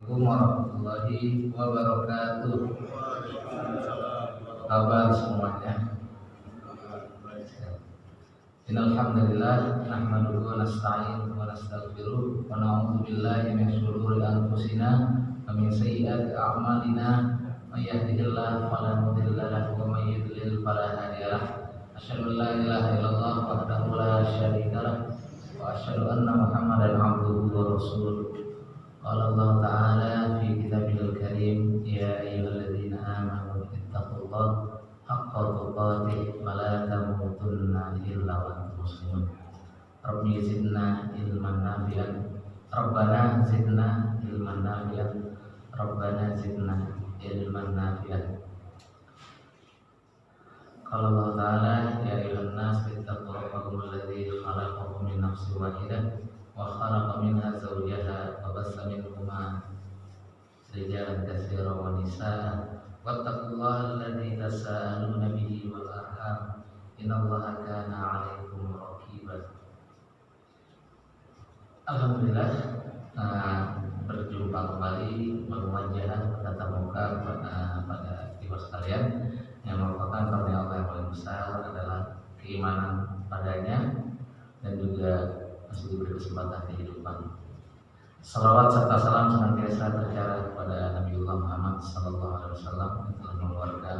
Assalamualaikum warahmatullahi wabarakatuh. Apa kabar semuanya? Innal hamdalillah nahmaduhu wa nasta'inuhu wa nastaghfiruh wa na'udzu billahi min shururi anfusina wa min sayyiati a'malina may yahdihillahu fala mudilla lahu wa may yudlil fala hadiya lahu. Asyhadu an la ilaha illallah wahdahu la syarika lahu wa asyhadu anna Muhammadan 'abduhu wa rasuluh. Qala Allah Ta'ala fi kitabihil karim, ya ayyuhalladzina amanu ittaqullaha haqqa tuqatih wa la tamutunna illa wa antum muslimun. Rabbi zidna ilman nafi'an, Rabbana zidna ilman nafi'an, Rabbana zidna ilman nafi'an. Qala Allah Ta'ala, ya ayyuhan nas ittaqu rabbakum alladzi khalaqakum min nafsin wahidah wa khalaqa minha zawjaha wa bassa minhuma rijalan katsiran wa nisaa wattaqullaha alladzi tasaaluna bihi wal arham innallaha kana 'alaikum raqiba. Alhamdulillah, berjumpa kembali berwajah tatap muka pada ibu sekalian yang merupakan karunia Allah yang paling besar adalah keimanan padanya dan juga masih diberi kesempatan kehidupan. Salawat serta salam senantiasa tercurah kepada Nabiullah Muhammad SAW yang telah mengeluarkan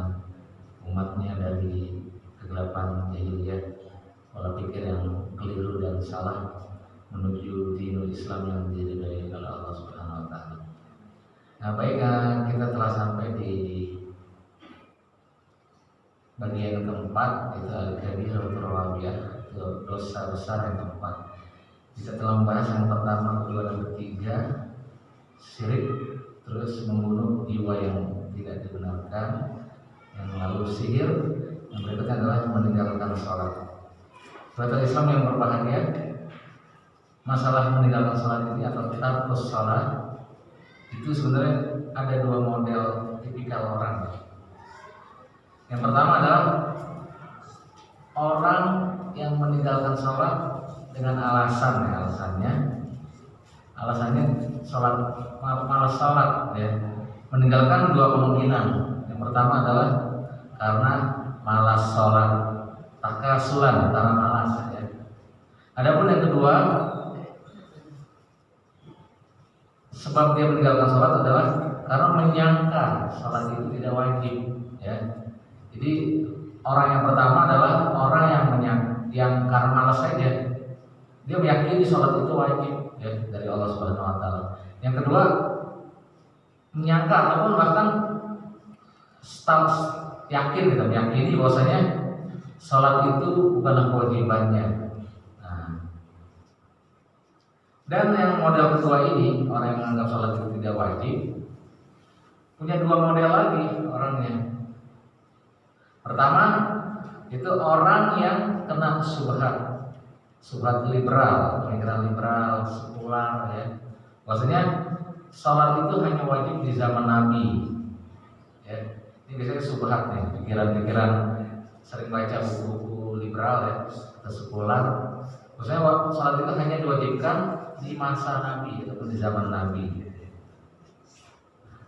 umatnya dari kegelapan jahiliyah, pola pikir yang keliru dan salah menuju dinul Islam yang diridhai oleh Allah Subhanahu wa taala. Nah, baik, kita telah sampai di bagian keempat, itu al-kabirah rawabiyah, dosa besar yang keempat. Kita telah membahas yang pertama, kedua, dan ketiga, syirik, terus membunuh jiwa yang tidak dibenarkan, yang lalu sihir, yang berikutnya adalah meninggalkan sholat. Sahabat Islam yang berbahagia, masalah meninggalkan sholat ini atau tarkus sholat itu sebenarnya ada dua model tipikal orang. Yang pertama adalah orang yang meninggalkan sholat dengan alasannya sholat, malas sholat, ya. Meninggalkan dua kemungkinan. Yang pertama adalah karena malas sholat, takasulan, karena malas, ya. Adapun yang kedua, sebab dia meninggalkan sholat adalah karena menyangka sholat itu tidak wajib, ya. Jadi orang yang pertama adalah orang yang karena malas saja, dia meyakini sholat itu wajib, ya, dari Allah Subhanahu wa taala. Yang kedua, menyangka ataupun bahkan meyakini bahwasanya sholat itu bukanlah kewajibannya. Nah, dan yang model kedua ini, orang yang menganggap sholat itu tidak wajib, punya dua model lagi orangnya. Pertama, itu orang yang kena subhat liberal, pemikiran liberal, sekular, ya. Maksudnya sholat itu hanya wajib di zaman Nabi, ya. Ini biasanya subhat nih, pikiran-pikiran sering baca buku-buku liberal, ya, atau sekular. Maksudnya sholat itu hanya diwajibkan di masa Nabi ataupun di zaman Nabi.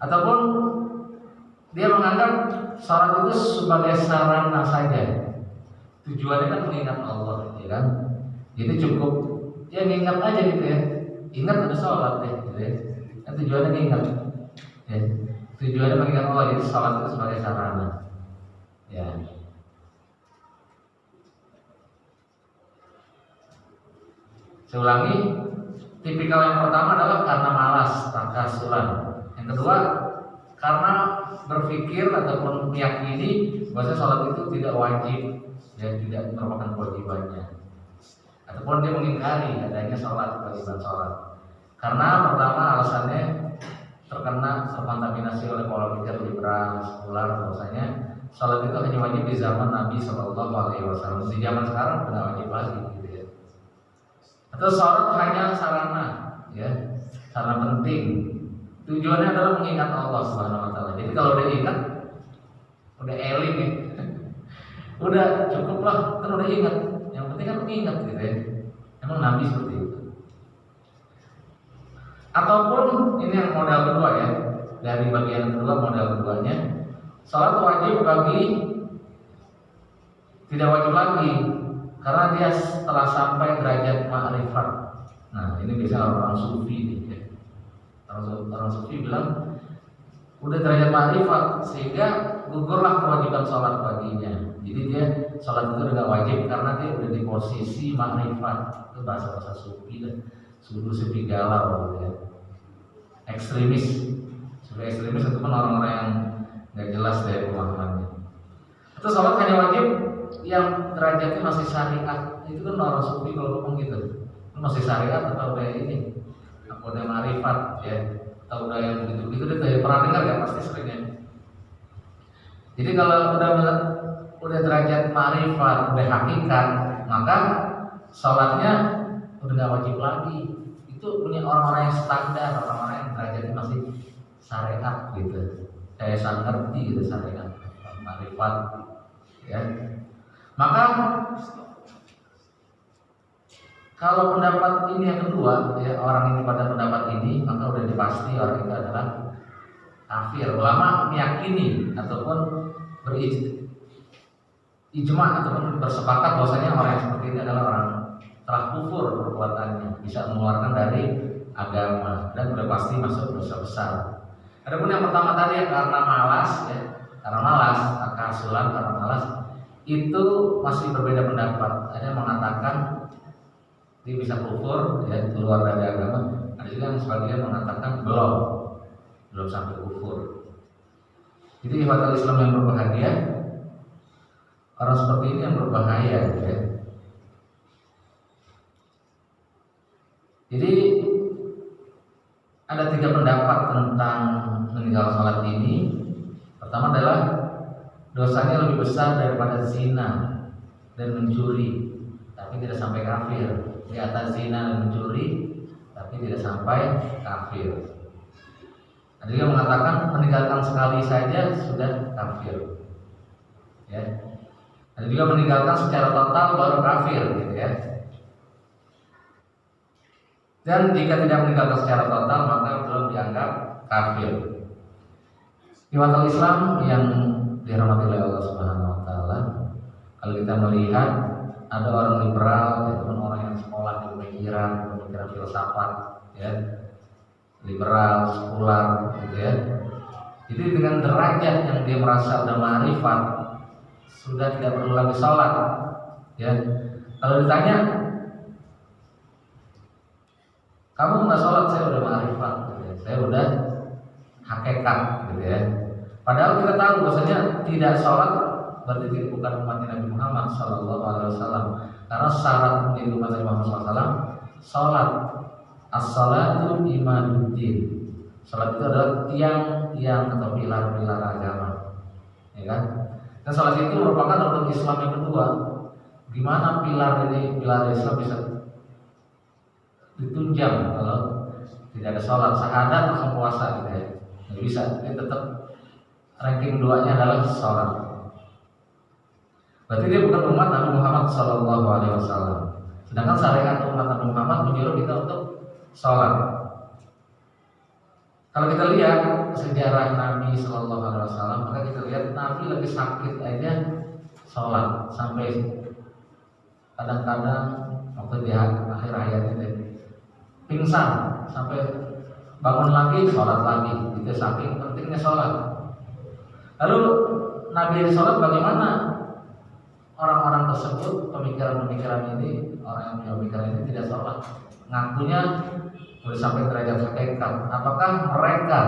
Ataupun dia menganggap sholat itu sebagai sarana saja. Tujuannya kan mengingat Allah, ya kan? Jadi cukup ya ngingat aja gitu, ya. Ingat ada sholat, gitu, ya. Kan tujuannya ngingat, ya. Tujuannya mengingat Allah, jadi sholat itu sebagai sarana, ya. Saya ulangi, tipikal yang pertama adalah karena malas, takasulan. Yang kedua, karena berpikir ataupun meyakini bahwa sholat itu tidak wajib, ya, tidak merupakan kewajibannya. Ataupun dia mengingkari adanya sholat, kewajiban sholat. Karena pertama alasannya terkontaminasi oleh pola pikir liberal, sekular, bahwasanya sholat itu hanya wajib di zaman Nabi SAW. Di zaman sekarang tidak wajib lagi, gitu, ya. Atau sholat hanya sarana, ya, sarana penting. Tujuannya adalah mengingat Allah Subhanahu wa taala. Jadi kalau udah ingat, udah eling, ya. Udah cukup lah, kan udah ingat. Yang penting kan mengingat, gitu, ya. Emang Nabi seperti itu. Ataupun ini yang model kedua ya, dari bagian kedua model keduanya, sholat wajib bagi tidak wajib lagi karena dia telah sampai derajat ma'rifat. Nah ini biasanya orang sufi nih ya. Orang sufi bilang udah derajat ma'rifat sehingga gugurlah kewajiban sholat baginya. Jadi dia sholat itu udah wajib karena dia udah di posisi ma'rifat. Itu bahasa sufi dan sufi galau gitu ya. Ekstremis, sufi ekstremis itu kan orang-orang yang nggak jelas dari pemahamannya. Itu sholat hanya wajib yang derajatnya masih syariat. Itu kan orang sufi kalau ngomong gitu, masih syariat atau udah ini, apa udah ma'rifat ya, atau udah yang begitu-begitu dia pernah dengar ya pasti seringnya. Jadi kalau udah derajat ma'rifat, udah hakikat, maka sholatnya udah nggak wajib lagi. Itu punya orang-orang yang standar, orang-orang yang derajatnya masih syariat gitu, kayak sang ngerti gitu syariat, ma'rifat ya. Maka kalau pendapat ini yang kedua ya, orang ini pada pendapat ini, maka udah dipasti orang itu adalah kafir. Ulama meyakini ataupun berijma ataupun bersepakat bahwasanya orang yang seperti ini adalah orang telah kufur perbuatannya, bisa mengeluarkan dari agama dan udah pasti masuk dosa besar. Adapun yang pertama tadi ya, karena malas ya, karena malas, kekasulan karena malas, itu masih berbeda pendapat. Ada yang mengatakan dia bisa kufur ya, keluar dari agama. Ada juga yang sebagian mengatakan belum sampai kufur. Jadi ikhwatul Islam yang berbahagia, orang seperti ini yang berbahaya ya. Jadi ada 3 pendapat tentang meninggal sholat ini. Pertama adalah dosanya lebih besar daripada zina dan mencuri, tapi tidak sampai kafir. Di atas zina dan mencuri, tapi tidak sampai kafir. Ada yang mengatakan meninggalkan sekali saja sudah kafir. Ya. Ada juga meninggalkan secara total baru kafir, gitu ya. Dan jika tidak meninggalkan secara total maka belum dianggap kafir. Ikhwatul Islam yang dirahmati oleh Allah Subhanahu wa taala, kalau kita melihat ada orang liberal, yaitu orang yang sekolah di pemikiran filsafat ya, liberal, sekular gitu ya. Jadi dengan derajat yang dia merasa sudah ma'rifat, sudah tidak perlu lagi sholat ya. Kalau ditanya, kamu nggak sholat? Saya udah ma'rifat gitu ya. Saya udah hakikat gitu ya. Padahal kita tahu bahwasanya tidak sholat berarti bukan umat Nabi Muhammad SAW. Karena syarat menjadi umat Nabi Muhammad SAW, sholat. As-salatu imaduddin. Sholat itu adalah tiang-tiang atau pilar-pilar agama, ya kan? Dan sholat itu merupakan rukun Islam yang kedua. Gimana pilar Islam bisa ditunjang kalau tidak ada sholat? Syahadat langsung puasa gitu ya, nggak bisa. Ini tetap ranking 2-nya adalah sholat. Berarti dia bukan umat Nabi Muhammad SAW. Sedangkan syariat umat Nabi Muhammad menyuruh kita untuk sholat. Kalau kita lihat sejarah Nabi SAW, maka kita lihat Nabi lagi sakit aja sholat, sampai kadang-kadang waktu di akhir hayatnya pingsan, sampai bangun lagi sholat lagi. Itu saking pentingnya sholat. Lalu Nabi di sholat bagaimana orang-orang tersebut, pemikiran-pemikiran ini, orang yang punya pemikiran ini tidak sholat, ngakunya boleh sampai derajat hakikat. Apakah mereka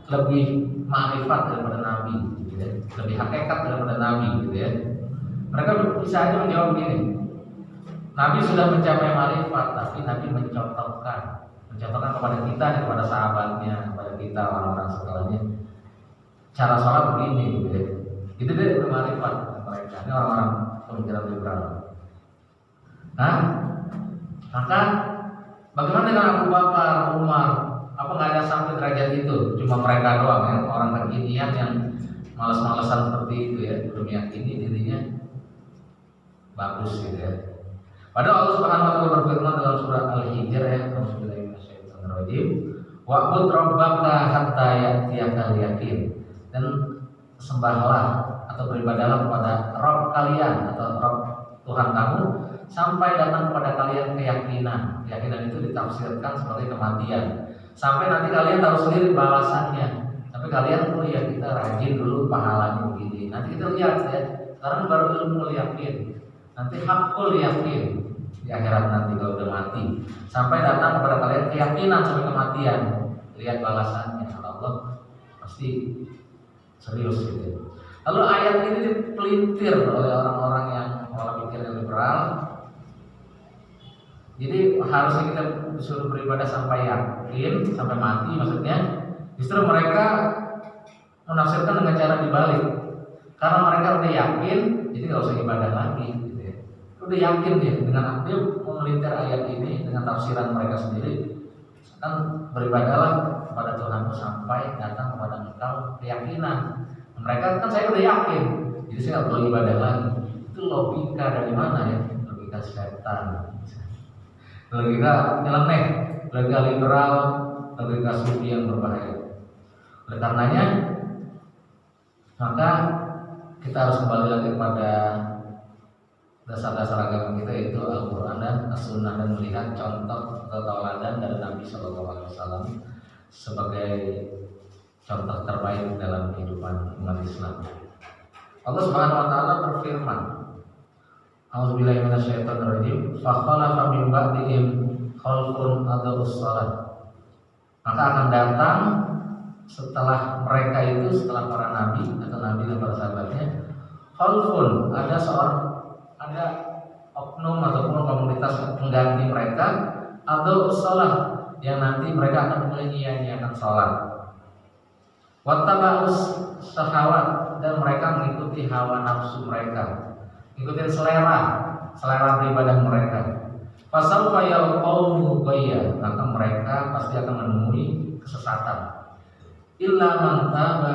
lebih ma'rifat daripada Nabi gitu ya? Lebih hakikat daripada Nabi gitu ya? Mereka bisa aja menjawab begini, Nabi sudah mencapai ma'rifat, tapi Nabi mencontohkan kepada kita dan kepada sahabatnya, kepada kita orang-orang setelahnya, cara sholat begini gitu ya. Itu dia udah ma'rifat mereka. Ini orang-orang pemikiran liberal. Nah, maka bagaimana dengan Abu Bakar, Umar? Apa nggak ada sampai derajat itu? Cuma mereka doang ya, orang kekinian yang malas-malasan seperti itu ya, belum meyakini dirinya bagus gitu ya. Padahal Allah Subhanahu wa taala berfirman dalam surah Al-Hijr ya, Bismillahirrahmanirrahim. Wa'bud rabbaka hatta ya'tiyakal yakin. Dan sembahlah atau beribadahlah kepada Rabb kalian atau Rabb Tuhan kamu sampai datang kepada kalian keyakinan. Keyakinan itu ditafsirkan sebagai kematian. Sampai nanti kalian tahu sendiri balasannya. Sampai kalian ya kita rajin dulu pahalanya begini. Nanti kita lihat ya. Sekarang baru ilmu yakin. Nanti hakul yakin di akhirat nanti kalau udah mati. Sampai datang kepada kalian keyakinan sampai kematian. Lihat balasannya. Allah pasti serius gitu. Lalu ayat ini dipelintir oleh orang-orang yang pola pikir yang liberal. Jadi harusnya kita disuruh beribadah sampai yakin, sampai mati maksudnya. Justru mereka menafsirkan dengan cara dibalik. Karena mereka udah yakin, jadi nggak usah ibadah lagi. Gitu ya. Udah yakin dia dengan dia memelintir ayat ini dengan tafsiran mereka sendiri. Kan beribadahlah kepada Tuhanmu sampai datang kepada engkau keyakinan. Mereka kan saya udah yakin, jadi saya nggak perlu ibadah lagi. Itu logika dari mana ya? Logika setan, logika nyeleneh, logika liberal, logika sufi yang berbahaya. Oleh karenanya, maka kita harus kembali lagi kepada dasar-dasar agama kita, yaitu Al-Quran dan As-Sunnah, dan melihat contoh atau tauladan dari Nabi SAW sebagai contoh terbaik dalam kehidupan umat Islam. Allah Subhanahu wa taala berfirman, A'udzubillahi minasyaitonirrajim, fa khalafa min ba'dihim khalfun adhabus shalah. Maka akan datang setelah mereka itu, setelah para nabi atau nabi dan para sahabatnya, khalfun, ada oknum ataupun komunitas pengganti mereka, adhabus shalah, yang nanti mereka akan menyia-nyiakan salat. Wattaba'us syahawat, dan mereka mengikuti hawa nafsu mereka, ngikutin selera beribadah mereka. Fasawfa yalqawnu ghayya, maka mereka pasti akan menemui kesesatan. Illa man taba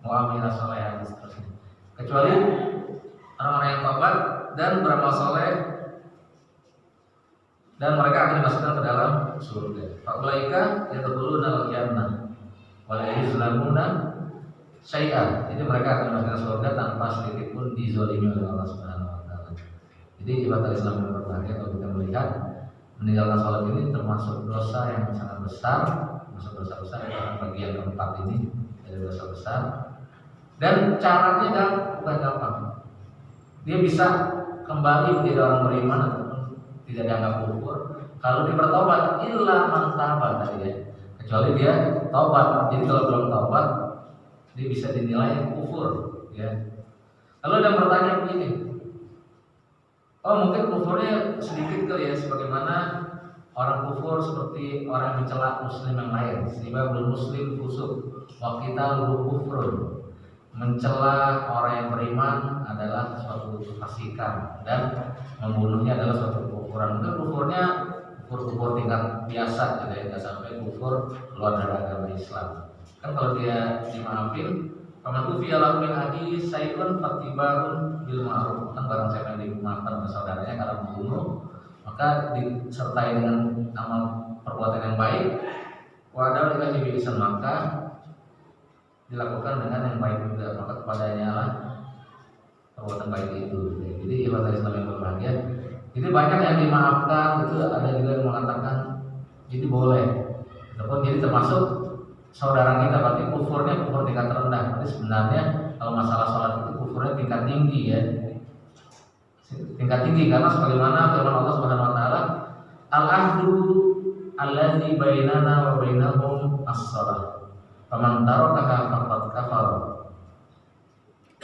wa amila shalihan, kecuali orang-orang yang tobat dan beramal saleh, dan mereka akan dimasukkan ke dalam surga. Faulaika yadkhuluna al-jannah wala yuzlamuna syai'an. Jadi mereka akan masuk surga tanpa sedikit pun dizalimi oleh Allah Subhanahu wa taala. Jadi ibadah Islam yang berbahagia kalau kita melihat meninggalkan salat ini termasuk dosa yang sangat besar, termasuk dosa besar yang bagian keempat ini dari dosa besar. Dan caranya bukan gampang. Dia bisa kembali menjadi orang beriman ataupun tidak dianggap kufur kalau dia bertobat, illa man taba tadi ya. Kecuali dia taubat. Jadi kalau belum taubat, dia bisa dinilai kufur ya. Lalu ada yang bertanya begini, oh mungkin kufurnya sedikit kali ya, sebagaimana orang kufur seperti orang yang mencela muslim yang lain. Sehingga belum muslim fusuk wa qitaluhu kufrun, mencela orang yang beriman adalah suatu kefasikan dan membunuhnya adalah suatu kufuran. Mungkin kufurnya kufur tingkat biasa, tidak sampai kufur keluar dari agama Islam. Kan kalau dia dimaafin, paman ufiya lahu min akhi sayyun fatibahun bil ma'ruf, kan barang siapa yang dimaafkan oleh saudaranya karena membunuh, maka disertai dengan amal perbuatan yang baik, wa adaw ilahi bi ihsan, maka dilakukan dengan yang baik juga, maka kepadanya lah perbuatan baik itu. Jadi ibadah Islam yang berbahagia. Jadi banyak yang dimaafkan, itu ada juga yang mengatakan jadi boleh. Ataupun jadi termasuk saudara kita, berarti kufurnya kufur tingkat rendah. Tapi sebenarnya kalau masalah sholat itu kufurnya tingkat tinggi ya. Tingkat tinggi karena sebagaimana firman Allah Subhanahu wa taala, al-ahdu allazi bainana wa bainahum as-shalah. Faman tarakaha faqad kafara.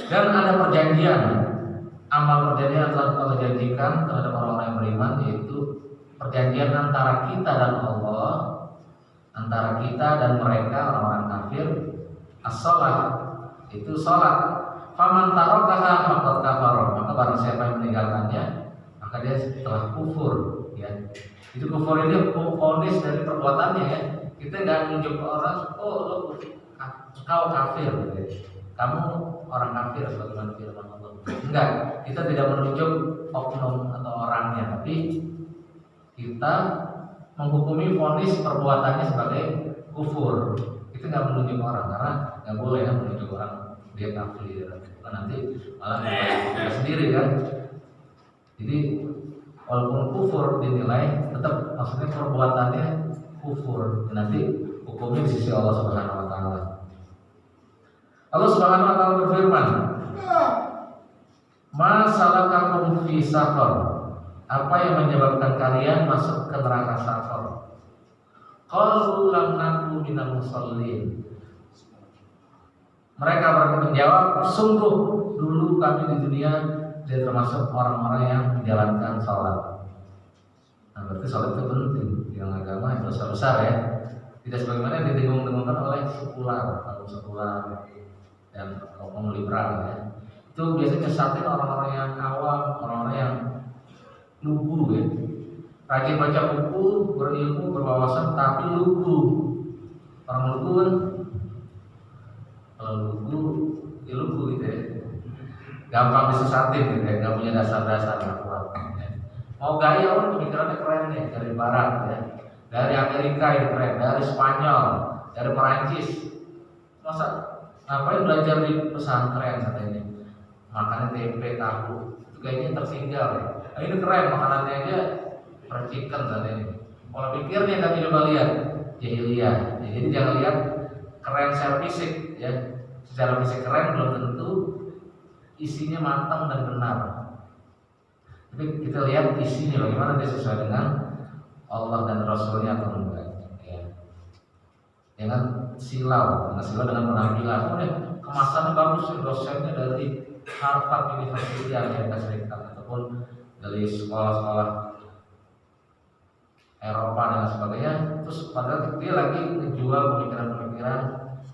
Dan ada perjanjian, amal perjanjian telah Allah janjikan terhadap orang-orang yang beriman, yaitu perjanjian antara kita dan Allah, antara kita dan mereka orang-orang kafir. As-shalah, itu salat. Faman tarakaha faqad kafara, maka barang siapa yang meninggalkannya maka dia telah kufur ya. Itu kufur ini vonis dari perbuatannya ya. Kita nggak nunjuk orang, oh lo kau kafir gitu. Kamu orang kafir sebagaimana firman Allah. Enggak, kita tidak menunjuk oknum atau orangnya, tapi kita menghukumi vonis perbuatannya sebagai kufur. Itu nggak menunjuk orang, karena nggak boleh ya menunjuk orang dia kafir. Nah, nanti malah kita sendiri kan. Jadi walaupun kufur dinilai, tetap maksudnya perbuatannya kufur. Nanti hukumnya di sisi Allah Subhanahu Wa Taala. Allah Subhanahu Wa Taala berfirman, Ma salakakum fi saqar? Apa yang menyebabkan kalian masuk ke neraka saqar? Qalu lam naku minal musallin. Mereka menjawab, sungguh dulu kami di dunia dia termasuk orang-orang yang menjalankan sholat. Nah, berarti sholat itu penting dalam agama, itu besar ya. Tidak sebagaimana yang didengung-dengungkan oleh sekular dan kaum liberal ya. Itu biasanya nyesatin orang-orang yang awam, orang-orang yang lugu ya. Rajin baca buku, berilmu, berwawasan, tapi lugu. Orang lugu kan, kalau lugu, ya lugu gitu ya. Gampang disesatin gitu ya, gak punya dasar-dasar yang kuat ya. Mau gaya orang pemikirannya keren nih, dari barat ya. Dari Amerika itu keren, dari Spanyol, dari Perancis. Masa ngapain belajar di pesantren katanya? Makannya tempe, tahu, itu kayaknya tertinggal ya. Nah, ini keren, makanannya aja percikan katanya. Pola pikirnya kami coba lihat, jahiliyah. Ya, jadi jangan lihat keren secara fisik ya. Secara fisik keren belum tentu isinya matang dan benar. Tapi kita lihat isinya bagaimana dia sesuai dengan Allah dan Rasulnya atau enggak ya. Jangan silau dengan penampilan. Oh ya, kemasannya bagus, dosennya dari Harvard University Amerika Serikat ataupun dari sekolah-sekolah Eropa dan sebagainya. Terus padahal dia lagi menjual pemikiran-pemikiran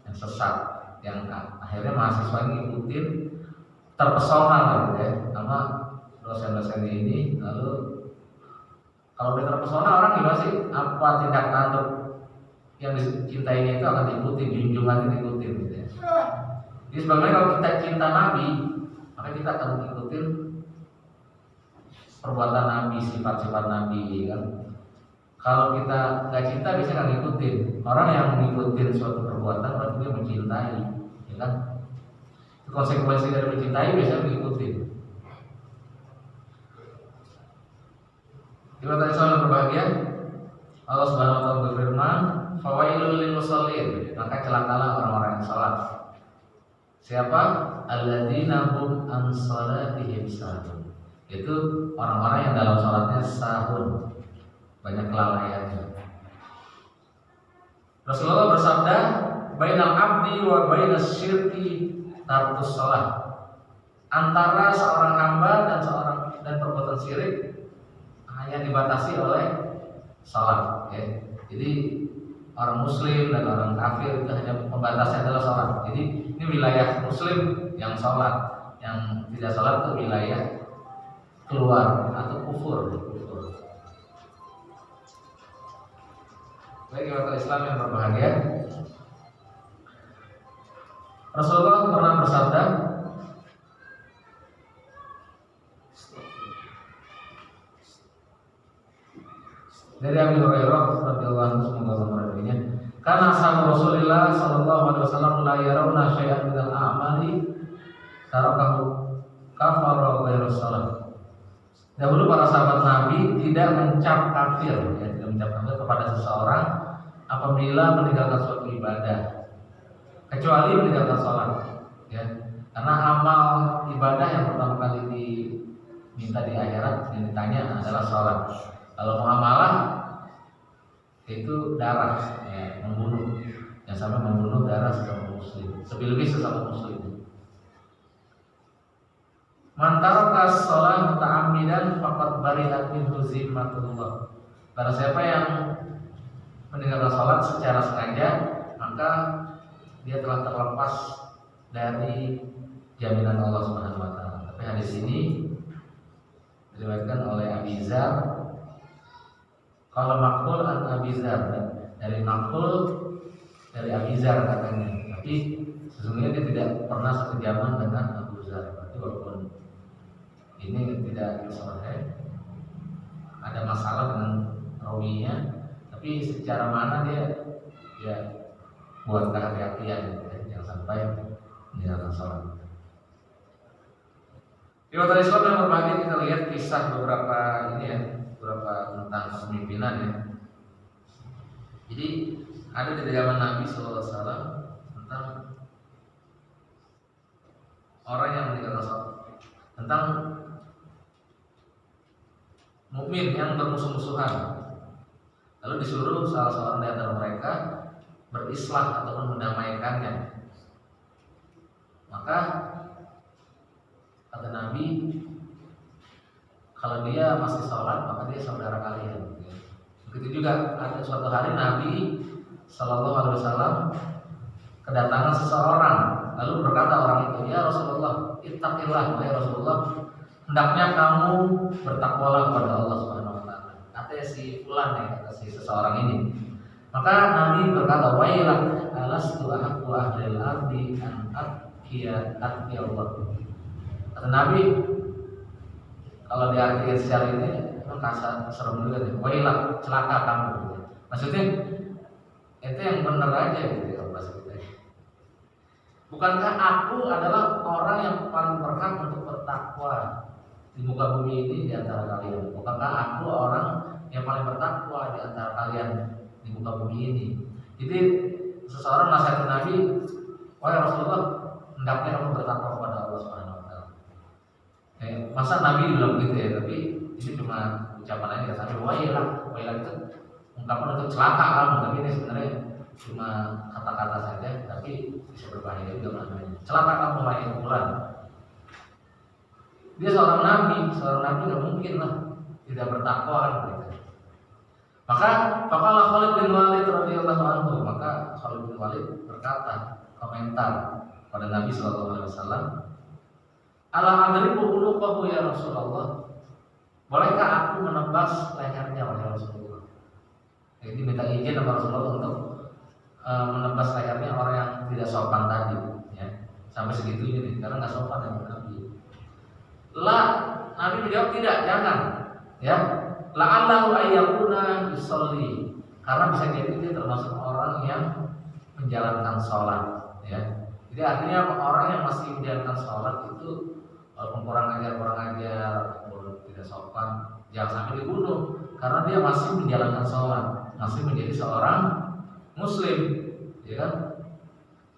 yang sesat, yang akhirnya mahasiswa ngikutin, terpesona gitu ya sama dosen-dosen ini. Lalu kalau dia terpesona, orang gimana sih? Apa tindak tanduk yang dicintainya itu akan diikuti, junjungan diikuti gitu ya. Jadi sebagaimana kalau kita cinta Nabi, maka kita akan mengikuti perbuatan Nabi, sifat-sifat Nabi kan. Kalau kita nggak cinta, biasanya nggak ngikutin. Orang yang mengikuti suatu perbuatan berarti dia mencintai, ya kan? Konsekuensi dari mencintai biasanya mengikuti. Kita tadi soal berbahagia, Allah Subhanahu Wa Taala berfirman, "Fawailul lil musallin." Maka celakalah orang-orang yang salat. Siapa? Alladzina hum an salatihim sahun. Itu orang-orang yang dalam salatnya sahun, banyak kelalaiannya. Rasulullah bersabda, "Bainal abdi wa bainas syirki tarkus shalah." Antara seorang hamba dan perbuatan syirik hanya dibatasi oleh salat ya. Jadi orang muslim dan orang kafir itu hanya pembatasnya adalah salat. Jadi ini wilayah muslim yang salat, yang tidak salat itu wilayah keluar atau kufur. Baik orang Islam yang berbahagia, Rasulullah pernah bersabda, dari Abu Hurairah radhiyallahu anhu, semoga Allah meridhoinya, karena sahabat Rasulullah sallallahu alaihi wasallam la yarawna syai'an minal a'mali tarakahu kafara ghairu shalah. Dahulu para sahabat Nabi tidak mencap kafir, ya, tidak mencap kafir kepada seseorang apabila meninggalkan suatu ibadah, kecuali meninggalkan sholat, ya. Karena amal ibadah yang pertama kali diminta di akhirat yang ditanya adalah sholat. Kalau muamalah itu darah, ya, membunuh, yang sama membunuh darah sesama muslim, lebih sesama muslim. Mantaraka sholat muta'ammidan faqad bari'at minhu zimmatullah. Barang siapa yang meninggalkan sholat secara sengaja, maka dia telah terlepas dari jaminan Allah Subhanahu Wa Taala. Tapi hadis ini diriwayatkan oleh Abi Dzar. Kalau makul an Abi Dzar, dari makul dari Abi Dzar katanya. Tapi sesungguhnya dia tidak pernah satu zaman dengan Abu Dzar. Berarti walaupun ini tidak sahih, ada masalah dengan rawinya, tapi secara mana dia ya buat kehati-hatian ya, jangan sampai meninggalkan sholat. Di waktu Islam yang berbahagia kita lihat kisah beberapa ini ya, beberapa tentang kepemimpinan ya. Jadi ada di zaman Nabi SAW tentang orang yang meninggalkan sholat, tentang mukmin yang bermusuh-musuhan. Lalu disuruh salah seorang di antara mereka berislah ataupun mendamaikannya. Maka kata Nabi, kalau dia masih sholat maka dia saudara kalian. Begitu juga ada suatu hari Nabi Shallallahu Alaihi Wasallam kedatangan seseorang, lalu berkata orang itu, ya Rasulullah, ittaqillah, ya Rasulullah, hendaknya kamu bertakwalah kepada Allah Subhanahu Wa Taala. Kata si fulan ya, kata si seseorang ini. Maka Nabi berkata, wailak, alastu ahaqqu ahlil ardi an atqiya Allah. Kata Nabi, kalau diartikan secara ini itu kasar, serem juga nih. Wailak, celaka kamu. Maksudnya itu yang benar aja gitu ya bahasa kita. Bukankah aku adalah orang yang paling berhak untuk bertakwa di muka bumi ini di antara kalian? Bukankah aku orang yang paling bertakwa di antara kalian di muka bumi ini? Jadi seseorang nasihat Nabi, wahai Rasulullah, hendaknya kamu bertakwa kepada Allah Subhanahu Wa Taala. Masa Nabi bilang gitu ya? Tapi ini cuma ucapan aja. Sampai wailak itu ungkapan untuk celaka kamu, tapi ini sebenarnya cuma kata-kata saja, tapi bisa berbahaya juga maknanya. Celaka kamu wahai fulan. Dia seorang nabi nggak mungkin lah tidak bertakwa kan gitu. Maka Khalid bin Walid radhiyallahu anhu, maka Khalid bin Walid berkata, komentar pada Nabi sallallahu alaihi wasallam, "Ala adribu uluqahu ya Rasulullah?" Bolehkah aku menebas lehernya wahai Rasulullah? Jadi minta izin sama Rasulullah untuk menebas lehernya orang yang tidak sopan tadi ya. Sampai segitunya nih, karena nggak sopan ya Nabi. Nabi menjawab tidak, jangan ya. La'allahu ayyakuna yusolli, karena bisa jadi dia termasuk orang yang menjalankan sholat ya. Jadi artinya orang yang masih menjalankan sholat itu walaupun kurang ajar walaupun tidak sopan, jangan sampai dibunuh karena dia masih menjalankan sholat, masih menjadi seorang muslim ya kan.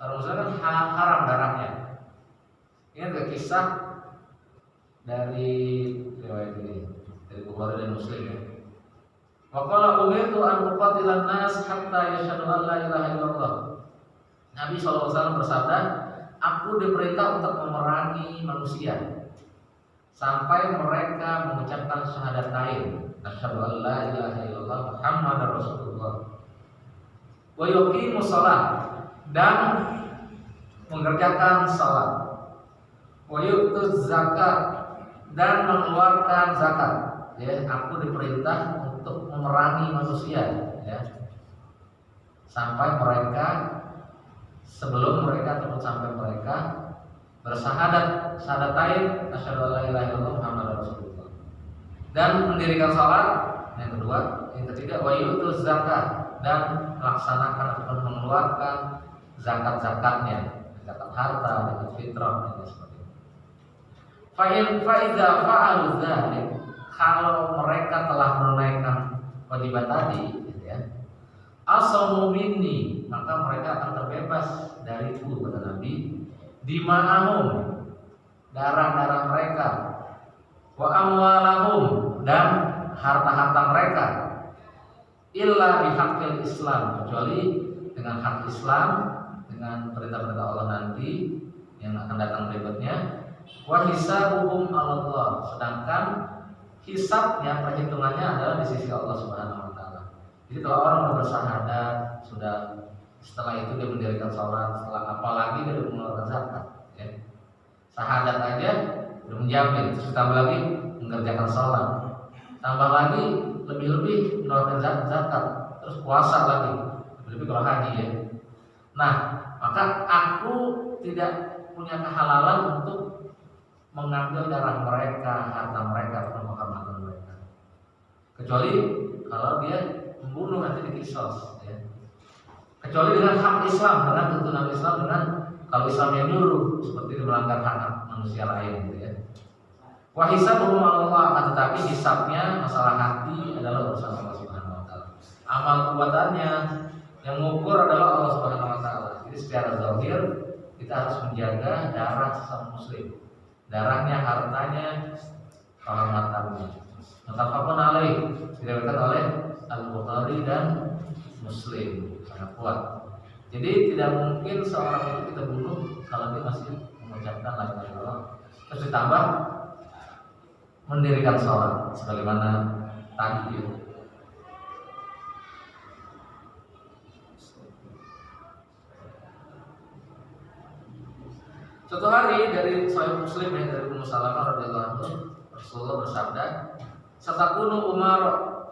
Kalau muslim kan haram darahnya. Ingat gak kisah dari riwayat ini dari Bukhari dan Muslim ya. Wa qala umirtu an uqatilan nas hatta yashhadu an la ilaha illallah. Nabi SAW bersabda, aku diperintah untuk memerangi manusia sampai mereka mengucapkan syahadatain, asyhadu an la ilaha illallah Muhammadar Rasulullah, wa yuqimus shalah, dan mengerjakan salat, wa yu'tuz zakat, dan mengeluarkan zakat. Ya, aku diperintah untuk memerangi manusia ya, sampai mereka, sebelum mereka ataupun sampai mereka bersyahadat, syahadatain, asyhadu an la ilaha illallah Muhammadar Rasulullah, dan mendirikan salat. Yang kedua, yang ketiga, wa yu'tuz zakat, dan melaksanakan ataupun mengeluarkan zakat-zakatnya, zakat harta, zakat fitrah dan sebagainya. Fa'idza fa'alu dzalik, kalau mereka telah menunaikan kewajiban tadi gitu ya, asamu minni, maka mereka akan terbebas dariku, kata Nabi, dima'ahum, darah-darah mereka, wa amwalahum, dan harta-harta mereka, illa bihaqqil Islam, kecuali dengan hak Islam, dengan perintah-perintah Allah nanti yang akan datang berikutnya. Wa hisabuhum 'ala Allah, sedangkan hisabnya, perhitungannya adalah di sisi Allah Subhanahu wa taala. Jadi kalau orang sudah bersyahadat, sudah setelah itu dia mendirikan salat, setelah apalagi dia mengeluarkan zakat ya. Syahadat aja udah menjamin, terus tambah lagi mengerjakan salat, tambah lagi lebih-lebih mengeluarkan zakat, terus puasa lagi, lebih kalau haji ya. Nah, maka aku tidak punya kehalalan untuk mengambil darah mereka, harta mereka, atau kehormatan mereka, kecuali kalau dia membunuh nanti dikisos ya. kecuali dengan hak Islam, dengan tuntunan Islam, dengan kalau Islam yang nyuruh seperti melanggar hak manusia lain gitu ya. Wa hisabuhum 'ala Allah, akan tetapi hisabnya masalah hati adalah urusan Allah Subhanahu wa taala. Amal perbuatannya yang mengukur adalah Allah Subhanahu wa taala. Jadi secara zahir kita harus menjaga darah sesama muslim. Darahnya, hartanya, kehormatannya. Muttafaqun alaih, diriwayatkan oleh Al-Bukhari dan Muslim, sangat kuat. Jadi tidak mungkin seorang itu kita bunuh kalau dia masih mengucapkan la ilaha illallah. Terus ditambah mendirikan sholat sebagaimana tadi. Suatu hari dari Sahih Muslim yang dari Ummu Salamah radhiyallahu anha, Rasulullah bersabda, "Satakunu Umar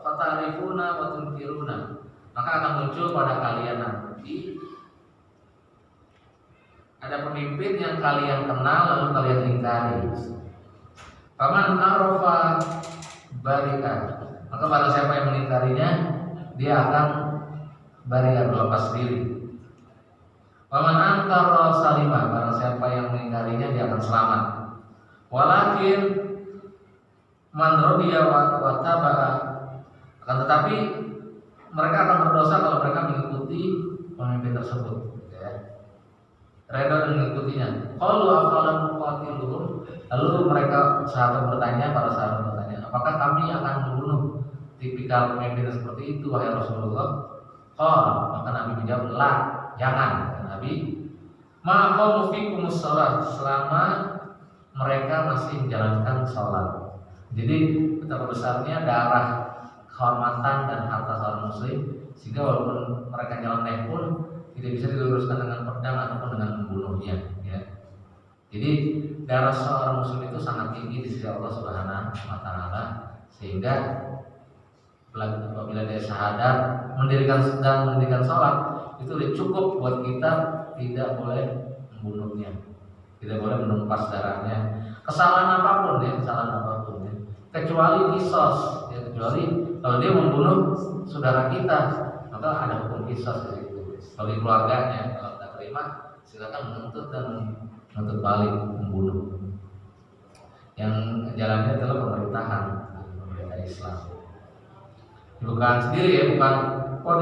fatarifuna wa tunkiruna." Maka akan muncul pada kalian nanti ada pemimpin yang kalian kenal lalu kalian ingkari. Faman arafa barikan, maka barang siapa yang mengingkarinya dia akan barikan, berlepas diri. Faman ankara salima, barang siapa yang mengingkarinya dia akan selamat. Walakin man radiya wa taba'a, akan tetapi mereka akan berdosa kalau mereka mengikuti pemimpin tersebut ya. Reda dan mengikutinya. Qalu afalan nuqatiluhum, lalu mereka para sahabat bertanya, apakah kami akan membunuh tipikal pemimpin seperti itu wahai Rasulullah? Qala, maka Nabi menjawab, la, jangan. Nabi, ma'aqamu fikumus shalah, selama mereka masih menjalankan sholat. Jadi betapa besarnya darah, kehormatan dan harta seorang muslim, sehingga walaupun mereka jalan pun tidak bisa diluruskan dengan pedang ataupun dengan membunuhnya ya. Jadi darah seorang muslim itu sangat tinggi di sisi Allah Subhanahu wa taala, sehingga apabila dia syahadat mendirikan sholat, itu sudah cukup buat kita tidak boleh membunuhnya, tidak boleh menumpas darahnya, kesalahan apapun ya, kecuali kisos ya, kecuali kalau dia membunuh saudara kita, maka ada hukum kisos di situ. Bagi keluarganya, kalau tidak terima silakan menuntut dan menuntut balik membunuh. Yang jalannya adalah pemerintahan Islam. Bukan sendiri ya, bukan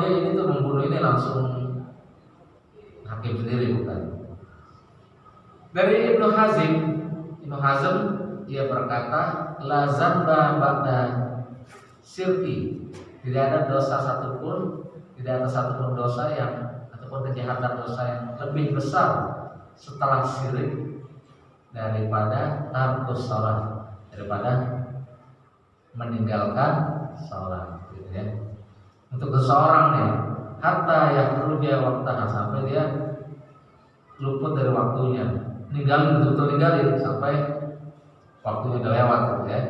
dia ini tuh membunuh ini langsung hakim sendiri, bukan. Dari Ibnu Hazm dia berkata, la zamba ba'da syirki, tidak ada dosa satupun, tidak ada satupun dosa yang ataupun kejahatan dosa yang lebih besar setelah syirik daripada tarkus salat, daripada meninggalkan salat gitu ya. Untuk seseorang nih, hatta yang dia waktu sampai dia luput dari waktunya, betul-betul ninggalin sampai waktunya udah lewat gitu ya.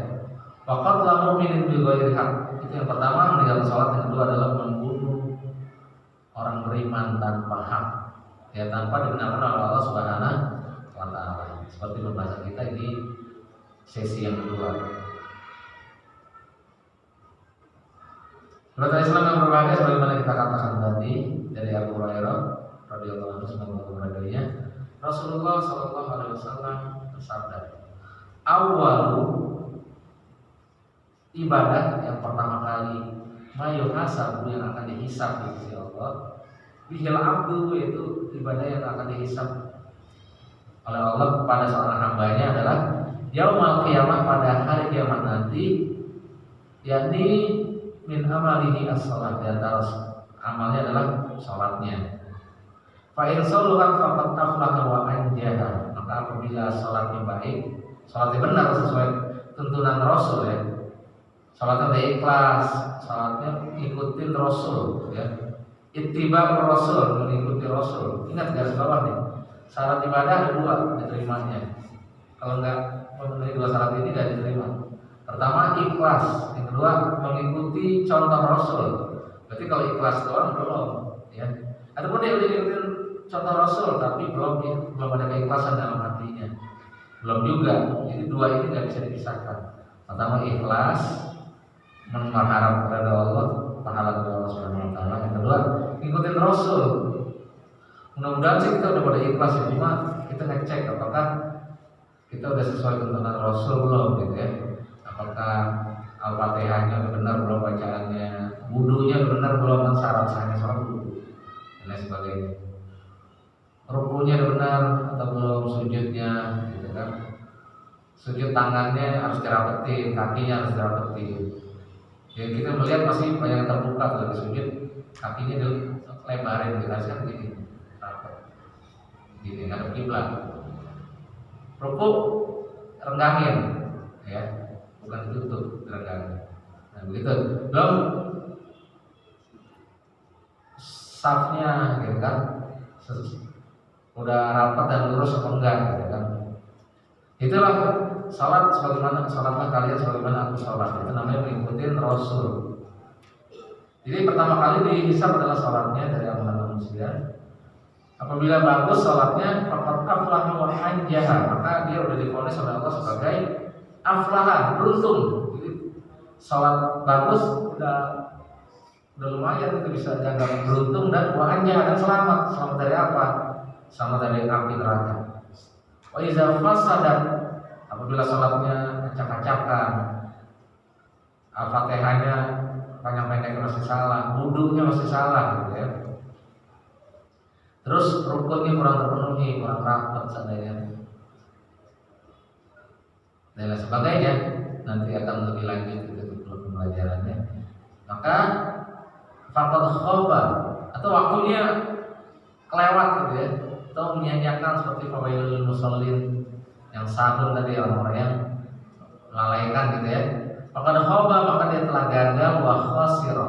Waqat la mu'minin bi ghairi haq, itu yang pertama meninggalkan salat. Yang kedua adalah membunuh orang beriman tanpa hak ya, tanpa dibenarkan oleh Allah Subhanahu wa taala. Seperti pembahasan kita ini sesi yang kedua. Saudara Islam yang berbahagia, sebagaimana kita katakan tadi dari Abu Hurairah radhiyallahu anhu, semoga berbahagia, Rasulullah sallallahu alaihi wasallam bersabda, "Awwalu ibadah yang pertama kali mayuhasab yang akan dihisab di sisi Allah, bihil abdu, yaitu ibadah yang akan dihisab oleh Allah kepada seorang hambanya adalah yaumul qiyamah, pada hari kiamat nanti, yakni min amalihi as-salat, di antara amalnya adalah salatnya. Fa in saluhat faqad aflaha wa anjaha, maka apabila salatnya baik, salatnya benar sesuai tuntunan Rasul ya, salatnya ikhlas, salatnya ikutin Rasul ya, ittiba Rasul, mengikuti Rasul. Ingat garis bawah nih, syarat ibadah ada dua diterimanya. Kalau enggak memenuhi dua syarat ini enggak diterima. Pertama ikhlas, yang kedua mengikuti contoh Rasul. Berarti kalau ikhlas doang belum ya. Ataupun dia udah ikutin contoh Rasul tapi belum ada keikhlasan dalam hatinya, belum juga. Jadi dua ini nggak bisa dipisahkan. Pertama ikhlas, mengharap kepada Allah, pahala kepada Allah Subhanahu wa taala. Yang kedua ikutin Rasul, Mudah-mudahan sih kita udah pada ikhlas ya, cuma kita ngecek apakah kita udah sesuai tuntunan Rasul belum gitu ya. Apakah Al-Fatihahnya udah benar belum, bacaannya, wudunya udah benar belum, kan syarat sahnya sholat wudu dan lain sebagainya. Rukunya udah benar atau belum, sujudnya gitu kan. Sujud tangannya harus dirapetin, kakinya harus dirapetin. Ya kita melihat masih banyak yang terbuka kalau sujud, kakinya dilebarin gitu kan gini, rapet, gini ngadep kiblat. Rukuk renggangin, ya, bukan ditutup, renggangin. Nah begitu. Belum safnya gitu kan, udah rapat dan lurus atau enggak gitu kan. Itulah sholat, sebagaimana sholatlah kalian sebagaimana aku sholat. Itu namanya mengikuti Rasul. Jadi pertama kali dihisab adalah sholatnya dari amalan manusia. Apabila bagus sholatnya, faqad aflaha wa anjaha, maka dia udah divonis oleh Allah sebagai aflaha, beruntung. Jadi sholat bagus udah lumayan, itu bisa jaga beruntung dan wa anjaha, dan selamat. Selamat dari apa? Selamat dari api neraka. Wa iza fasadat, apabila sholatnya acak-acakan, Al-Fatihahnya panjang-pendek masih salah, wudunya masih salah gitu ya. Terus rukunnya kurang terpenuhi, kurang rapat seandainya, dan lain sebagainya. Nanti akan lebih lanjut itu pembelajarannya. Maka faqad khaba, atau waktunya kelewat gitu ya, atau menyanyiakan seperti fawailul musallin yang sahur tadi, orang-orang yang melalaikan gitu ya. Faqad khaba, maka dia telah gagal, wa khasira,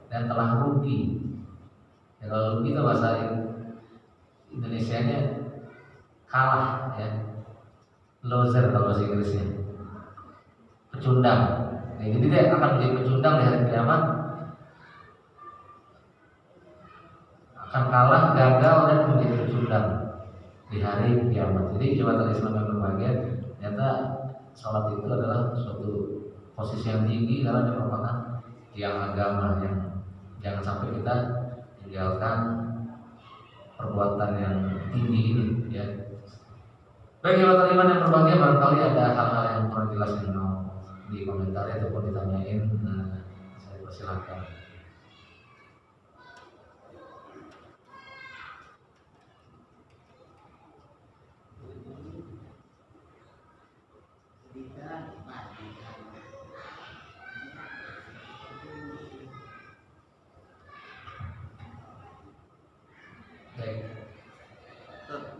dan telah rugi. Ya, kalau rugi itu bahasa Indonesianya kalah ya, loser kalau bahasa Inggrisnya, pecundang. Nah, jadi dia akan menjadi pecundang di hari kiamat, akan kalah, gagal, dan menjadi pecundang di hari kiamat. Jadi jemaat Islam yang berbahagia, ternyata sholat itu adalah suatu posisi yang tinggi karena dia merupakan tiang agama yang jangan sampai kita tinggalkan perbuatan yang tinggi ini ya. Baik jemaat iman yang berbahagia, barangkali ada hal-hal yang kurang jelas yang mau dikomentari ataupun ditanyain, saya persilahkan.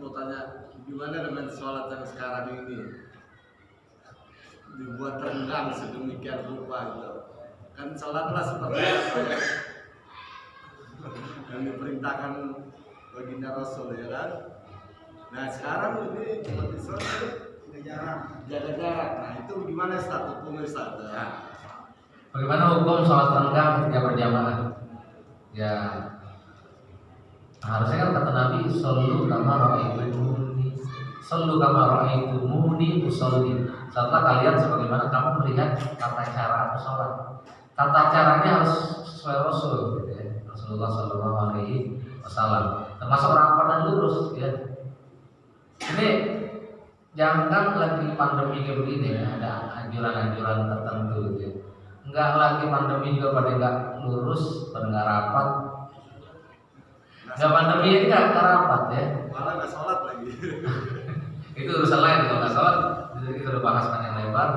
Mau tanya, gimana dengan sholat yang sekarang ini dibuat renggang sedemikian rupa gitu? Kan sholatlah seperti apa ya yang diperintahkan baginda Rasul ya kan? Nah sekarang ini seperti sholat jaga jarak. Nah itu gimana Ustaz? Hukumnya Ustaz? Bagaimana hukum sholat renggang ketika berjamaah? Ya, harusnya kan kata Nabi, sallu kama ra'aitumuni, sallu kama ra'aitumuni usolli. Salatlah kalian sebagaimana kamu melihat tata cara aku sholat. Tata caranya harus sesuai Rasul gitu ya. Rasulullah Shallallahu Alaihi Wasallam. Termasuk rapat dan lurus ya. Ini jangan lagi pandemi kayak begini ya, ada anjuran-anjuran tertentu gitu ya. Enggak lagi pandemi juga pada enggak lurus, pada enggak rapat. Enggak pandemi ini enggak rapat ya. Malah enggak sholat lagi. Itu urusan lain kalau enggak sholat. Jadi kita udah bahas panjang lebar,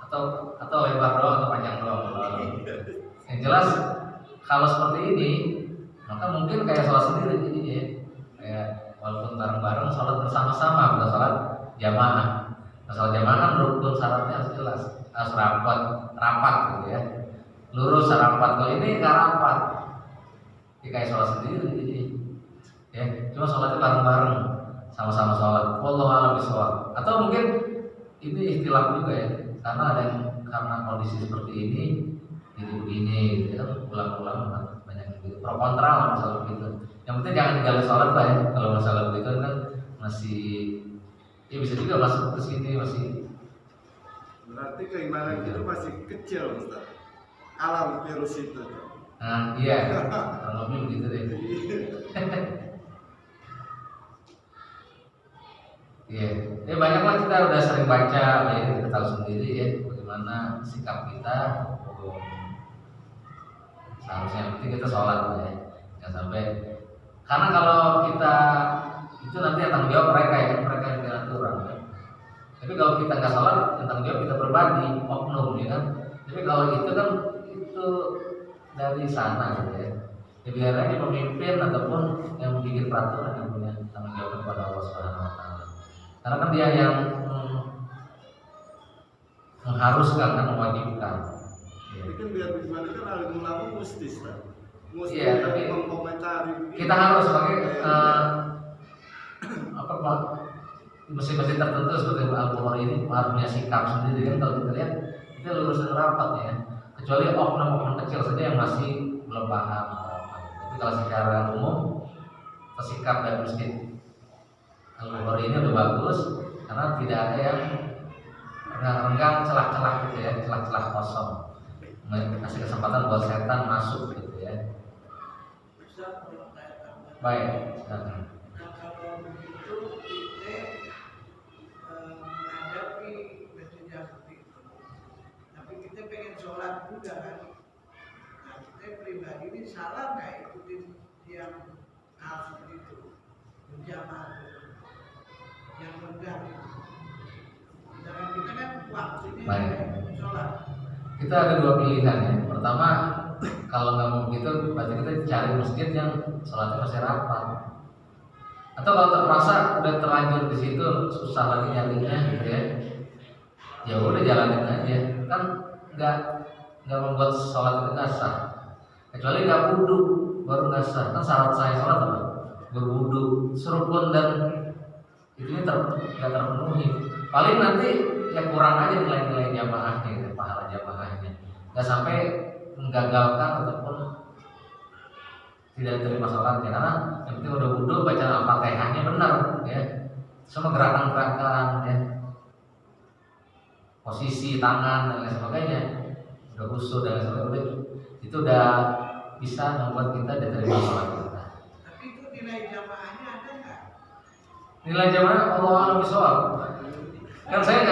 atau lebar doang atau panjang doang. Yang jelas kalau seperti ini, maka mungkin kayak sholat sendiri jadi ya. Kayak walaupun bareng-bareng sholat bersama-sama, bukan sholat jamaah. Nah, sholat jamaah kan rukun syaratnya harus jelas, harus rapat gitu ya. Lurus rapat. Kalau ini nggak rapat, ya kayak sholat sendiri jadi. Ya, cuma sholatnya bareng-bareng, sama-sama sholat. Wallahu a'lam bishawab. Atau mungkin ini istilah juga ya, karena ada yang karena kondisi seperti ini jadi begini, gitu kan ulama-ulama banyak yang gitu. Pro kontra lah masalah begitu. Yang penting jangan tinggalin sholat lah ya. Kalau masalah begitu kan masih, ya bisa juga masuk ke sini masih. Berarti keimanan itu masih kecil Ustaz. Alam virus itu. Nah iya, kurang lebih begitu deh. Iya, ya banyak lah kita udah sering baca, ya kita tahu sendiri ya bagaimana sikap kita. Seharusnya yang penting kita sholat ya, jangan sampai. Karena kalau kita itu nanti yang tanggung jawab mereka ya, mereka yang ngatur orang. Ya. Tapi kalau kita nggak sholat, yang tanggung jawab kita berbagi, oknum ya kan. Tapi kalau itu kan itu dari sana gitu ya. Ya biar aja pemimpin ataupun yang bikin peraturan yang punya tanggung jawab kepada Allah Subhanahu Wa Taala. Karena kan dia yang mengharuskan dan mewajibkan. Tapi kan biar bagaimana kan alim ulama mesti kan. Mesti Iya, tapi mengkomentari. kita harus pakai apa Pak? Masing-masing tertentu seperti Al-Bukhari ini harus punya sikap sendiri kan. Kalau kita lihat kita lulusan rapat ya. Kecuali oknum-oknum kecil saja yang masih belum paham. Tapi kalau secara umum sikap dari masjid Al-Bukhari ini udah bagus karena tidak ada yang renggang celah-celah gitu ya, celah-celah kosong, kasih kesempatan buat setan masuk gitu ya. Baik, silakan. Nah kalau begitu kita menghadapi metode seperti itu, tapi kita pengen sholat juga kan. Nah kita pribadi ini salah nggak ikutin yang hal seperti itu, berjamaah yang rendah itu. Sedangkan kita kan waktunya sholat. Kita ada dua pilihan ya. Pertama, kalau nggak mau begitu, berarti kita cari masjid yang sholatnya masih rapat. Atau kalau terpaksa udah terlanjur di situ, susah lagi nyarinya gitu ya. Ya udah jalanin aja. Kan nggak membuat sholat itu nggak sah. Kecuali nggak wudu baru nggak sah. Kan syarat sah sholat apa? Berwudu, serupun dan itu nggak terpenuhi. Paling nanti ya kurang aja nilai-nilai jamaahnya, gitu, pahala jamaahnya. Nggak sampai menggagalkan ataupun tidak terima sholatnya. Karena yang penting udah wudu, baca Al-Fatihahnya benar, ya. Semua gerakan-gerakan, ya, posisi tangan dan lain sebagainya, udah khusyuk dan lain sebagainya, itu udah bisa membuat kita diterima sholat kita. Tapi itu nilai jamaahnya ada nggak? Nilai jamaah Allah alam bisawab. Kan saya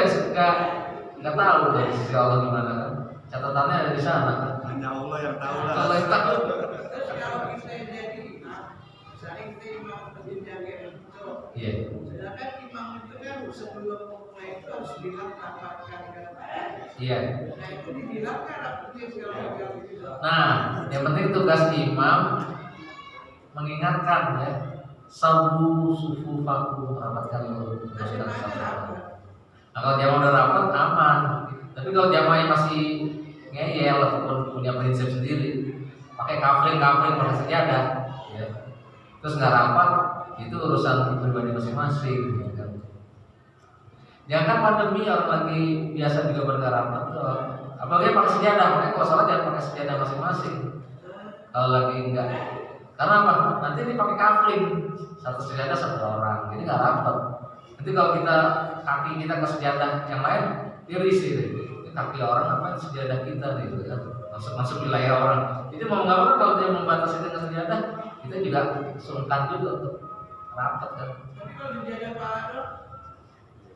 nggak tahu dari sisi Allah gimana kan. Catatannya ada di sana. Hanya Allah yang tahu lah. Allah yang tahu. Terus kalau kita jadi imam, misalnya kita imam menjaga itu, Iya. sedangkan imam itu kan sebelum mulai itu harus bilang rapatkan kata. Iya. Nah itu dibilang kan rapatnya segala gitu. Nah, yang penting tugas imam mengingatkan ya. Sabu sufu faku rapatkan dulu. Nah, kalau jamaah udah rapat aman. Tapi kalau jamaahnya masih ngeyel ataupun punya prinsip sendiri, pakai kafling pakai sejadah, ya. Terus nggak rapat, itu urusan pribadi masing-masing. Gitu kan. Jangan kan pandemi orang lagi biasa juga bergarapat tuh. Apalagi pakai sejadah, makanya kalau salah jangan pakai sejadah masing-masing. Kalau lagi enggak, karena apa? Nanti ini pakai kafling, satu sejadah satu orang, jadi nggak rapat. Nanti kalau kita kaki kita ke sejadah yang lain, iris gitu. Kaki orang apa sejadah kita gitu kan, masuk wilayah orang. Jadi mau nggak mau kalau dia membatasi dengan sejadah, kita juga sungkan juga untuk rapat kan. Tapi kalau dijaga pala dong,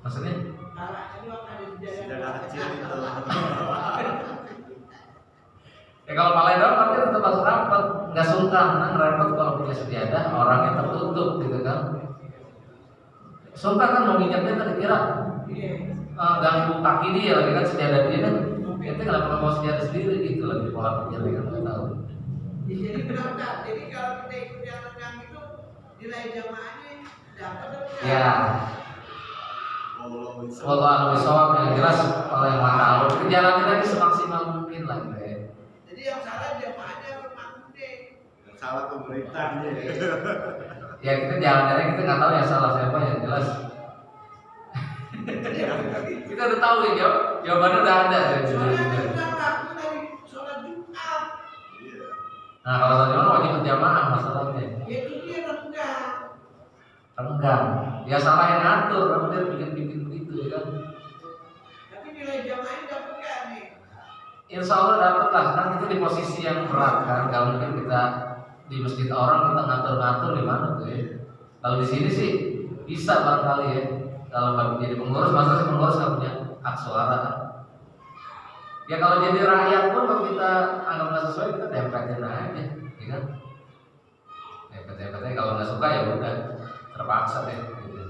Maksudnya? pala itu akan dijaga Sejadah kecil itu. Ya kalau palai doang nanti tetap harus rapat, nggak sungkan, kan repot kalau punya sejadah orangnya tertutup gitu kan. Sungkan kan mau nginjaknya tadi kira ganggu kaki dia lagi kan sejadah dia kan. Itu kenapa nggak mau sejadah sendiri gitu lagi pola pikir kan nggak tahu. Jadi benar. Jadi kalau kita ikut yang renggang itu nilai jamaahnya dapat atau enggak? Ya. Kalau anu bisawab yang jelas kalau yang maha Allah jalanin lagi semaksimal mungkin lah gitu ya. Jadi yang salah jamaahnya harus makmum deh. Yang salah pemerintahnya. Ya kita jalannya kita nggak tahu yang salah siapa yang jelas. Kita udah tahu ya jawabannya udah ada ya. Soalnya kan udah waktu dari sholat Jumat. Iya. Nah kalau sholat Jumat wajib berjamaah masalahnya. Ya itu dia renggang. Renggang. Ya salah yang ngatur, kamu dia bikin begitu ya kan. Tapi nilai jamaahnya dapat nggak nih? Insya Allah dapat lah, kan itu di posisi yang berat kan. Gak mungkin kita di masjid orang kita ngatur-ngatur gimana tuh ya. Kalau di sini sih bisa barangkali ya. Kalau bagi jadi pengurus, masa sih pengurus nggak punya hak suara kan? Ya kalau jadi rakyat pun kalau kita anggap nggak sesuai kita tempetin aja, ya kan? Tempet-tempetnya kalau nggak suka ya udah terpaksa deh. Gitu.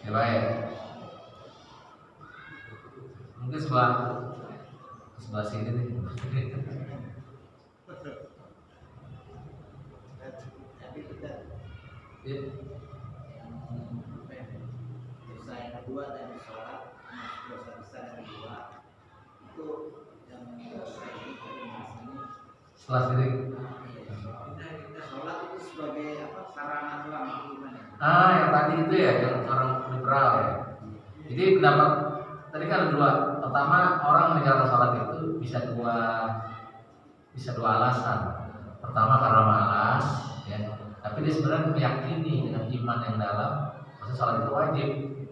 Ya baik. Mungkin sebelah sini nih. Tapi kita Ya. dosa yang kedua dari sholat, dosa besar yang kedua itu yang saya ini Sebelah sini. sholat itu sebagai apa sarana selama gimana? Yang tadi itu ya yang orang liberal ya. Jadi pendapat tadi kan ada dua. Pertama, orang meninggalkan sholat itu bisa dua alasan. Pertama karena malas, ya. Tapi dia sebenarnya meyakini dengan iman yang dalam, maksudnya sholat itu wajib.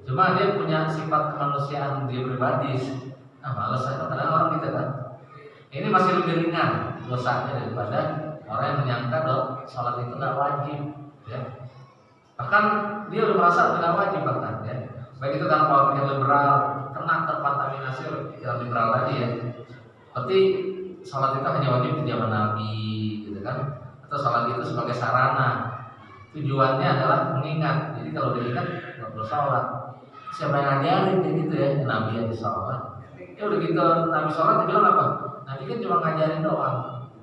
Cuma dia punya sifat kemanusiaan dia pribadi. Malas aja kadang orang gitu kan. Ini masih lebih ringan dosanya daripada orang yang menyangka sholat itu nggak wajib, ya. Bahkan dia udah merasa tidak wajib bahkan, ya. Baik itu dalam pola pikir liberal, kena terkontaminasi oleh pikiran liberal tadi ya. Berarti sholat itu hanya wajib di zaman Nabi, gitu kan? Atau sholat itu sebagai sarana, tujuannya adalah mengingat. Jadi kalau diingat nggak perlu sholat. Siapa yang ngajarin kayak gitu ya? Nabi aja sholat. Ya udah gitu Nabi sholat dia bilang apa? Nabi kan cuma ngajarin doang.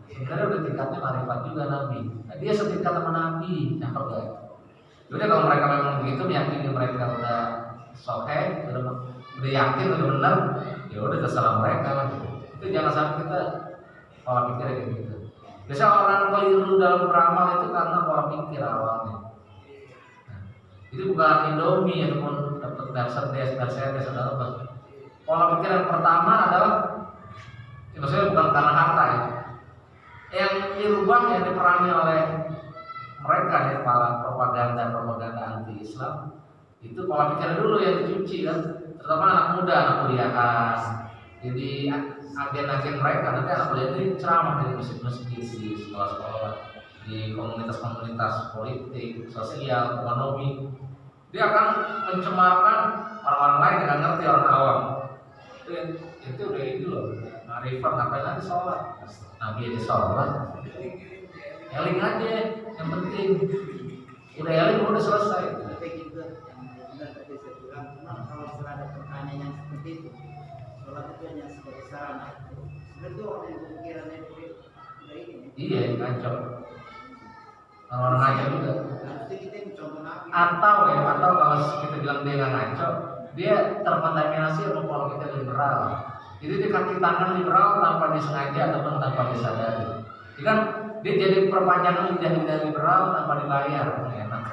Sebenarnya udah tingkatnya marifat juga Nabi. Nah, dia setingkat sama Nabi, cakep gak? Yaudah kalau mereka memang begitu meyakini mereka udah sahih, udah yakin udah benar, ya udah terserah mereka lah. Itu jangan sampai kita pola pikir kayak gitu. Biasa orang keliru dalam beramal itu karena pola pikir awalnya. Nah, itu bukan Indomie ataupun dapat Mercedes atau apa. Pola pikir yang pertama adalah, maksudnya bukan karena harta ya. Yang dirubah yang diperangi oleh mereka ya, para propaganda anti Islam itu pola pikir dulu yang dicuci kan, terutama anak muda, anak kuliahan. Jadi agen-agen mereka nanti anak kuliah ini ceramah di masjid-masjid, di sekolah-sekolah, di komunitas-komunitas politik, sosial, ekonomi. Dia akan mencemarkan orang-orang lain yang nggak ngerti, orang awam. Itu udah itu loh, marifat ngapain lagi sholat? Nabi aja sholat, eling aja yang penting. Udah eling udah selesai. Tapi juga yang benar tadi saya bilang, memang kalau misalnya ada pertanyaan yang seperti itu, sholat itu hanya sebagai sarana. Sebenarnya itu orang yang pemikirannya udah ini. Iya, ngaco. Orang ngaco juga. Harusnya kita yang contoh Nabi. Atau kalau kita bilang dia nggak ngaco, dia terkontaminasi sama pola pikir liberal. Jadi dia kaki tangan liberal tanpa disengaja ataupun tanpa disadari. Jadi kan dia jadi perpanjangan lidah liberal tanpa dibayar, enak.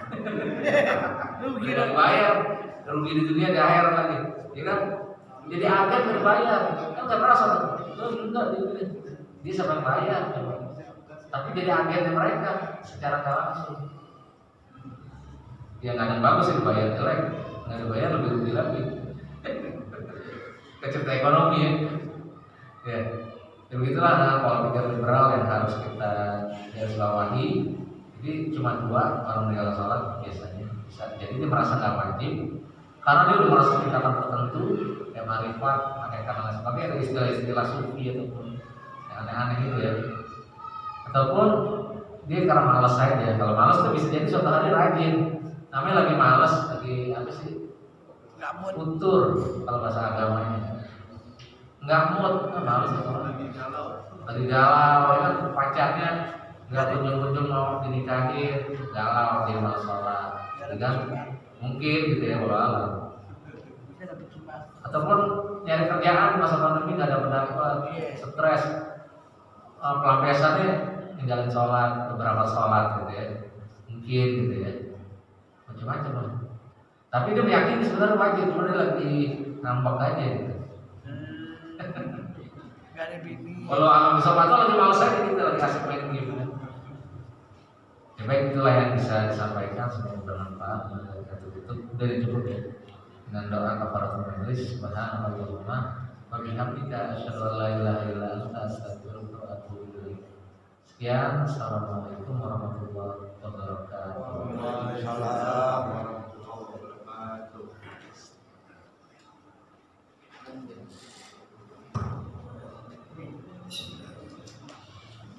Tidak dibayar, rugi di dunia di akhirat lagi. Ya kan? Jadi agen nggak dibayar, kan nggak merasa tuh, enggak dia siapa yang bayar, tapi jadi agennya mereka secara nggak langsung. Ya nggak ada yang bagus sih dibayar jelek, nggak dibayar lebih rugi lagi. Kecerdasan ekonomi ya. Ya begitulah dengan pola pikir liberal yang harus kita garis bawahi. Jadi cuma dua orang meninggalkan sholat biasanya bisa. Jadi dia merasa nggak wajib karena dia udah merasa tingkatan tertentu, ya marifat, hakikat dan lain sebagainya. Ada istilah-istilah sufi ataupun yang aneh-aneh gitu ya. Ataupun dia karena malas saja. Kalau malas tuh bisa jadi suatu hari rajin. Namanya lagi malas, lagi apa sih? Futur kalau bahasa agamanya. Nggak mood, malas lagi galau, ya kan pacarnya nggak kunjung-kunjung mau dinikahin, galau dia malas sholat, kan mungkin gitu ya walau. Ataupun nyari kerjaan masa pandemi nggak ada pendapat, stres, pelampiasannya ninggalin sholat, beberapa sholat gitu ya, mungkin gitu ya, macam-macam lah. Tapi dia meyakini sebenarnya wajib, cuma dia lagi ngambek aja gitu. Kalau alam bisa batal lagi malas aja kita lagi asik main game. Ya baik, itulah yang bisa disampaikan, semoga bermanfaat. Itu udah cukup ya. Dengan doa kafaratul majelis, subhanallahumma wa bihamdika asyhadu an la ilaha illa anta astaghfiruka wa atubu ilaik. Sekian, assalamualaikum warahmatullahi wabarakatuh. Waalaikumsalam warahmatullahi wabarakatuh.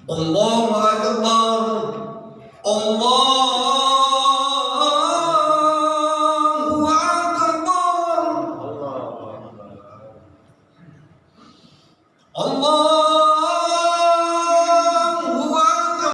Allahu Akbar, Allahu Akbar, Allah.